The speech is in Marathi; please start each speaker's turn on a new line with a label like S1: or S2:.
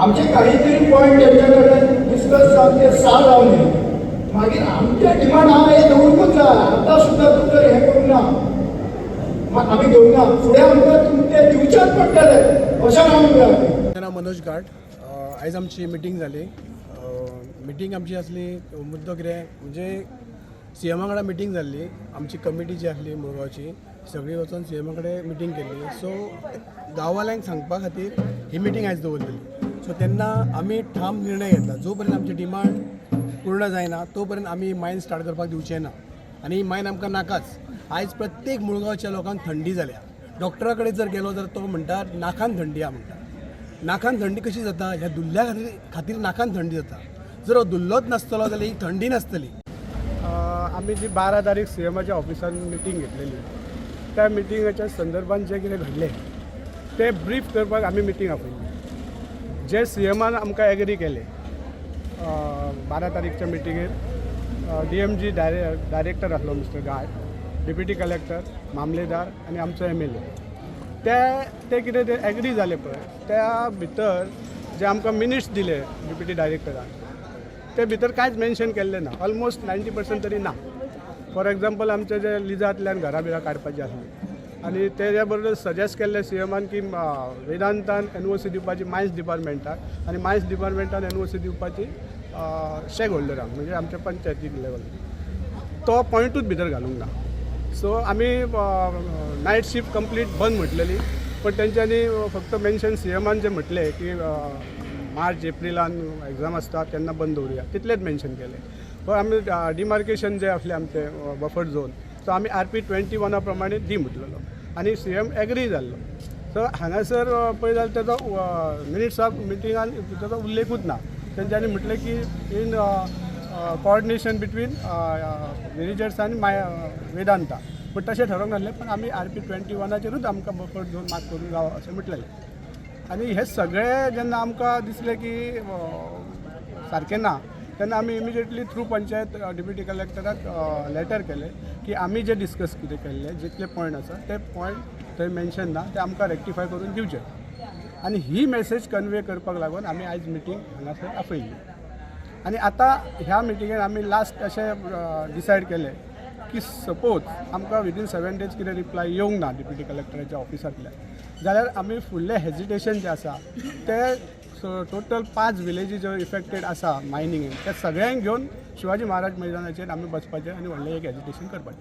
S1: आमचे काहीतरी पॉईंट त्यांच्याकडे डिस्कस जावन ते साल लावले मागीर आमच्या डिमांड हांव हे दवरूंकूच जाय आतां सुद्दां तूं जर हें करूंक ना आमी घेवना फुडें आमकां तुमचे दिवचेच पडटले अशें हांव
S2: नाव मनोज घाट आयज आमची मिटींग जाली मिटींग आमची असली मुद्दो कितें म्हणजे सी एमा कडेन मिटींग जाल्ली आमची कमिटी जी आसली मुरगांवची सगळी वचून सी एमा कडेन मिटींग केल्ली सो गांववाल्यांक सांगपा खातीर ही मिटींग आयज दवरलेली सो तेन्ना आमी ठाम निर्णय घेतला जो पर्यंत आमची डिमांड पूर्ण जायना तो पर्यंत आमी मायन स्टार्ट करपाक दिवचे ना आनी ही मायन आमकां नाकाच आयज प्रत्येक मुळगांवच्या लोकांक थंडी जाल्या डॉक्टरा कडेन जर गेलो जाल्यार तो म्हणटा नाकान थंडी आहा म्हणटा नाकान थंडी कशी जाता ह्या दुल्ल्या खातीर नाकान थंडी जाता जर हो दुल्लोच नासतलो जाल्यार ही थंडी नासतली
S3: आमी जी 12 तारीख सी एमाच्या ऑफिसान मिटींग घेतलेली त्या मिटींगाच्या संदर्भात जे कितें घडलें ते ब्रीफ करपाक आमी मिटींग आपयली जे सी एमान आमकां एग्री केले 12 तारीखच्या मिटींगेर DMG डायरेक्टर आसलो मिस्टर घाट डिप्युटी कलेक्टर मामलेदार आनी आमचो MLA ते कितें ते एग्री जाले पळय त्या भितर जे आमकां मिनिट्स दिले डिप्युटी डायरेक्टरान ते भितर कांयच मेन्शन केल्लें ना ऑलमोस्ट 90% तरी ना फॉर एग्जाम्पल आमचे जे लिजांतल्यान घरा बिरा काडपाची आसली आनी तेज्या बरोबर सजेस्ट केल्ले सी एमान की वेदांतान NOC दिवपाची मायन्स डिपार्टमेंटाक आनी मायन्स डिपार्टमेंटान NOC दिवपाची शेक होल्डरांक म्हणजे आमच्या पंचायती लेवल तो पॉयंटूच भितर घालूंक ना सो आमी नायट शिफ्ट कंप्लीट बंद म्हटलेली पण तेंच्यांनी फक्त मेन्शन सी एमान जे म्हटले की मार्च एप्रिलान एग्जाम आसता तेन्ना बंद दवरुया तितलेच मेन्शन केले पण आमी डिमार्केशन जे आसले आमचे बफर झोन सो आमी RP 21 प्रमाणे दी म्हटलेलो आनी CM एग्री जाल्लो सो हांगासर पळय जाल्यार तेजो मिनिट्स ऑफ मिटिंगान तेजो उल्लेखूच ना तेंच्यांनी म्हटलें की इन कोऑर्डिनेशन बिटवीन विलेजर्स आनी वेदांता पण तशें ठरोवंक नासलें पण आमी RP 21चेरूच आमकां बफर झोन मार्क करून जावं अशें म्हटलेलें आनी हे सगळें जेन्ना आमकां दिसलें की सारकें ना तेन्ना आमी इमिजिएटली थ्रू पंचायत डिप्युटी कलेक्टराक लेटर केलें की आमी जे डिस्कस कितें केल्लें जितले पॉयंट आसा ते पॉयंट थंय मेन्शन ना ते आमकां रेक्टिफाय करून दिवचे आनी ही मेसेज कन्वे करपाक लागून आमी आयज मिटींग हांगासर आपयली आनी आतां ह्या मिटिंगेन आमी लास्ट अशें डिसायड केलें की सपोज आमकां विदीन 7 days कितें रिप्लाय येवंक ना डिप्युटी कलेक्टराच्या ऑफिसांतल्यान जाल्यार आमी फुडलें हेजिटेशन जें आसा ते टोटल 5 विलेजीस ज्यो इफेक्टेड आसा मायनिंगेन त्या सगळ्यांक घेवन शिवाजी महाराज मैदानाचेर आमी बसपाचें आनी व्हडलें एक हेजिटेशन करपाचें